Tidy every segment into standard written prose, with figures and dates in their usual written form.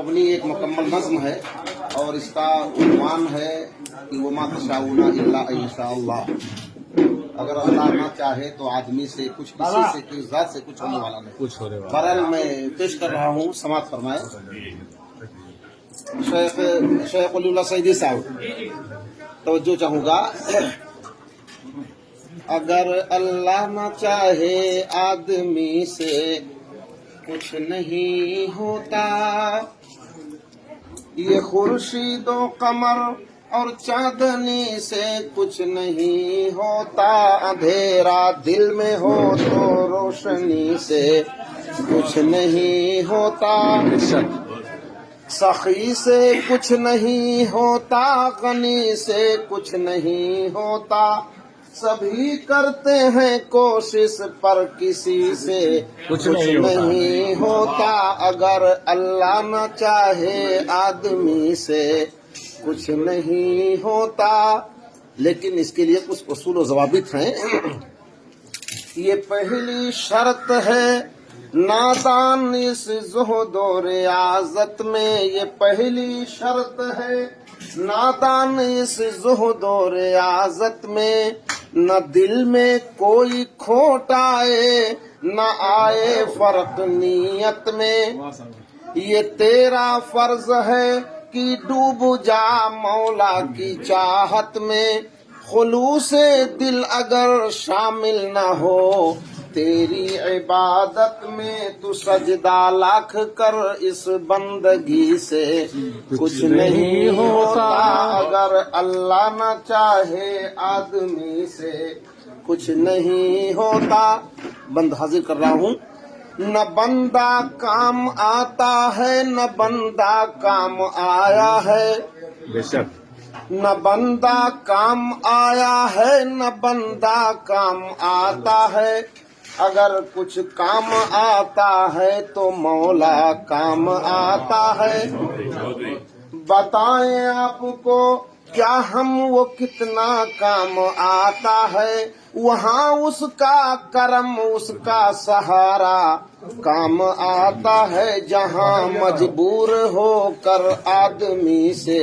مبنی ایک مکمل نظم ہے اور اس کا عنوان ہے کہ وما تشاؤون الا ان یشاء اللہ. اگر اللہ نہ چاہے تو آدمی سے کچھ، کسی سے، کسی ذات سے کچھ ہونے والا نہیں. بہرحال میں پیش کر رہا ہوں، سماعت فرمائے. شیخ ولی اللہ سعیدی صاحب، توجہ چاہوں گا. اگر اللہ نہ چاہے آدمی سے کچھ نہیں ہوتا، یہ خورشید و قمر اور چاندنی سے کچھ نہیں ہوتا. اندھیرا دل میں ہو تو روشنی سے کچھ نہیں ہوتا. سخی سے کچھ نہیں ہوتا، غنی سے کچھ نہیں ہوتا. سبھی کرتے ہیں کوشش پر کسی سے کچھ نہیں ہوتا. اگر اللہ نہ چاہے آدمی سے کچھ نہیں ہوتا. لیکن اس کے لیے کچھ اصول و ضوابط ہیں. یہ پہلی شرط ہے نادان اس زہد و ریاضت میں. یہ پہلی شرط ہے نادان اس زہد و ریاضت میں. نہ دل میں کوئی کھوٹ آئے، نہ آئے فرق نیت میں. یہ تیرا فرض ہے کہ ڈوب جا مولا کی چاہت میں. خلوص دل اگر شامل نہ ہو تیری عبادت میں، تو سجدہ لاکھ کر اس بندگی سے کچھ نہیں ہوتا. اگر اللہ نہ چاہے آدمی سے کچھ نہیں ہوتا. بند حاضر کر رہا ہوں. نہ بندہ کام آتا ہے، نہ بندہ کام آیا ہے. بے شک نہ بندہ کام آیا ہے، نہ بندہ کام آتا ہے. اگر کچھ کام آتا ہے تو مولا کام آتا ہے. بتائیں آپ کو کیا ہم وہ کتنا کام آتا ہے. وہاں اس کا کرم، اس کا سہارا کام آتا ہے. جہاں مجبور ہو کر آدمی سے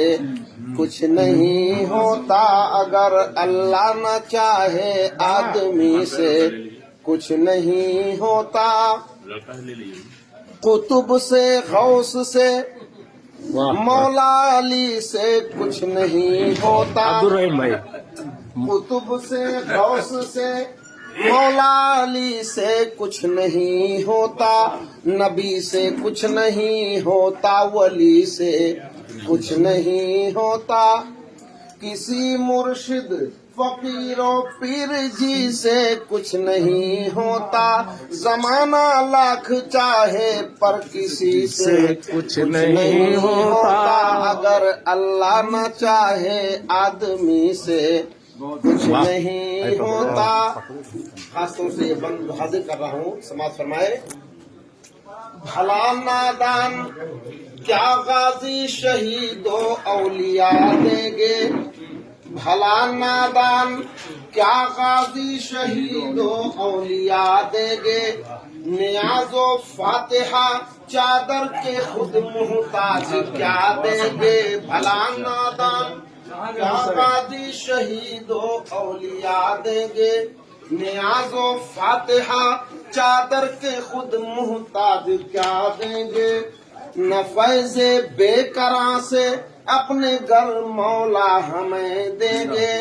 کچھ نہیں ہوتا. اگر اللہ نہ چاہے آدمی سے کچھ نہیں ہوتا. قطب سے، غوث سے، مولا علی سے کچھ نہیں ہوتا. قطب سے، غوث سے، مولا علی سے کچھ نہیں ہوتا. نبی سے کچھ نہیں ہوتا، ولی سے کچھ نہیں ہوتا. کسی مرشد، فقیر و پیر جی سے کچھ نہیں ہوتا. زمانہ لاکھ چاہے پر کسی سے کچھ نہیں ہوتا. اگر اللہ نہ چاہے آدمی سے کچھ نہیں ہوتا. خاص طور سے یہ بند حاضر کر رہا ہوں، سماعت فرمائے. بھلا نادان کیا غازی شہید و اولیاء دیں گے. بھلا نادان کیا غازی شہید و اولیاء دیں گے. نیاز و فاتحہ چادر کے خود محتاج کیا دیں گے. بھلا نادان کیا غازی شہید و اولیاء دیں گے. نیاز و فاتحہ چادر کے خود محتاج کیا دیں گے. نہ فیض بے کراں سے اپنے گھر مولا ہمیں دیں گے.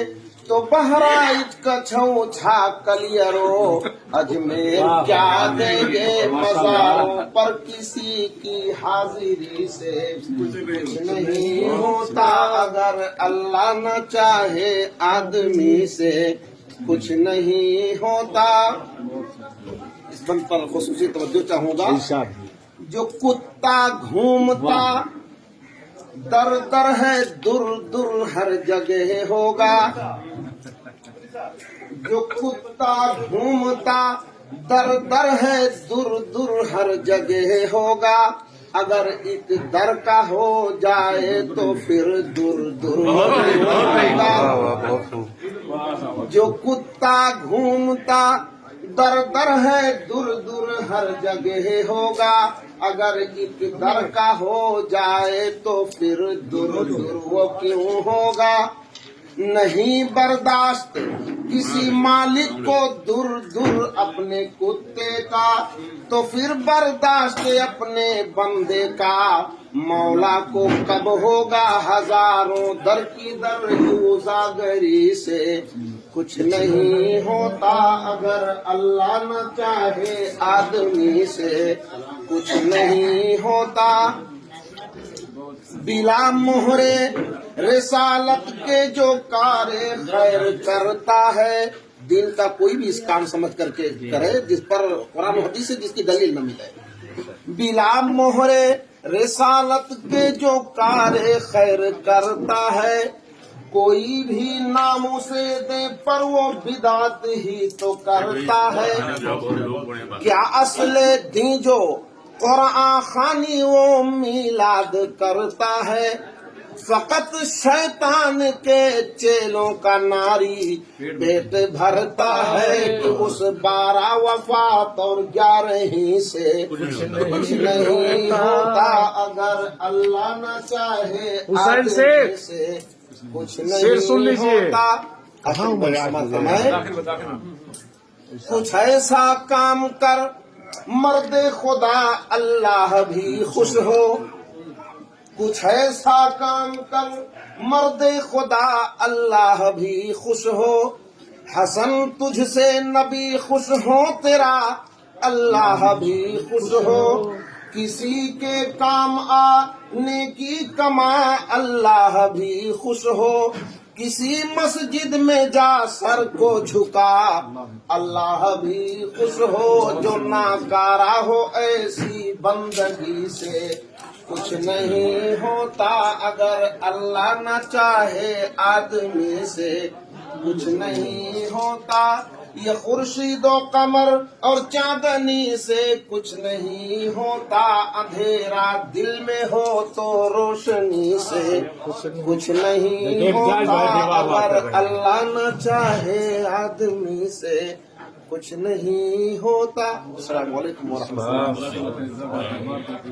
تو بہرائچ کچھو چھا کلیرو اجمیر کیا دیں گے. مزاروں پر کسی کی حاضری سے کچھ نہیں ہوتا. اگر اللہ نہ چاہے آدمی سے کچھ نہیں ہوتا. اس بند پر خصوصی توجہ چاہوں گا. جو کتا گھومتا در در ہے، در در ہر جگہ ہوگا. جو کتا گھومتا در در ہے، در در ہر جگہ ہوگا. اگر ایک در کا ہو جائے تو پھر در در ہوگا. جو کتا گھومتا در در ہے، در در ہر جگہ ہوگا. اگر ایک در کا ہو جائے تو پھر در در وہ کیوں ہوگا؟ نہیں برداشت کسی مالک کو در در اپنے کتے کا، تو پھر برداشت اپنے بندے کا مولا کو کب ہوگا؟ ہزاروں در کی در یوزاگری سے کچھ نہیں ہوتا، اگر اللہ نہ چاہے آدمی سے کچھ نہیں ہوتا۔ بلا مہر رسالت کے جو کار خیر کرتا ہے، دین کا کوئی بھی اس کام سمجھ کر کے کرے جس پر قرآن و حدیث سے جس کی دلیل نہ ملے۔ بلا مہر رسالت کے جو کار خیر کرتا ہے، کوئی بھی نام اسے دے پر وہ بدعت ہی تو کرتا ہے۔ کیا اصل دین جو قرآن خوانی وہ میلاد کرتا ہے، فقط شیطان کے چیلوں کا ناری پیٹ بھرتا ہے کہ اس 12 وفات اور 11 سے کچھ نہیں ہوتا، اگر اللہ نہ چاہے آدمی سے کچھ نہیں ہوتا۔ کچھ ایسا کام کر مرد خدا اللہ بھی خوش ہو، کچھ ایسا کام کر مرد خدا اللہ بھی خوش ہو، حسن تجھ سے نبی خوش ہو تیرا اللہ بھی خوش ہو، کسی کے کام آنے کی کما اللہ بھی خوش ہو، کسی مسجد میں جا سر کو جھکا اللہ بھی خوش ہو، جو ناکارہ ہو ایسی بندگی سے کچھ نہیں ہوتا، اگر اللہ نہ چاہے آدمی سے کچھ نہیں ہوتا۔ یہ خورشید و قمر اور چاندنی سے کچھ نہیں ہوتا، اندھیرا دل میں ہو تو روشنی سے کچھ نہیں ہوتا، اگر اللہ نہ چاہے آدمی سے کچھ نہیں ہوتا۔ السلام علیکم ورحمۃ اللہ۔